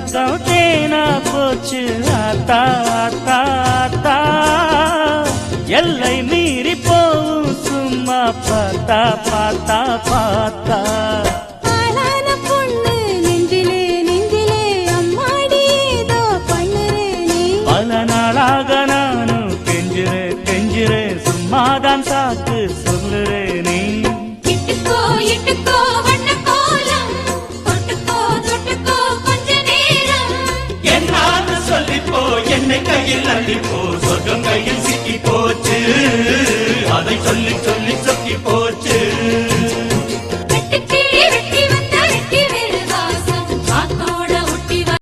பக்கம் தேனா போச்சு ஆத்தா ஆத்தா ஆத்தா எல்லை மீறி போவும் சும்மா பார்த்தா பார்த்தா பார்த்தா பல நாளாக நானும் கெஞ்சுறேன் சும்மாதான் சாக்கு சொல்லுறேனே என்னை கையில் அள்ளிப்போ சொர்க்கம்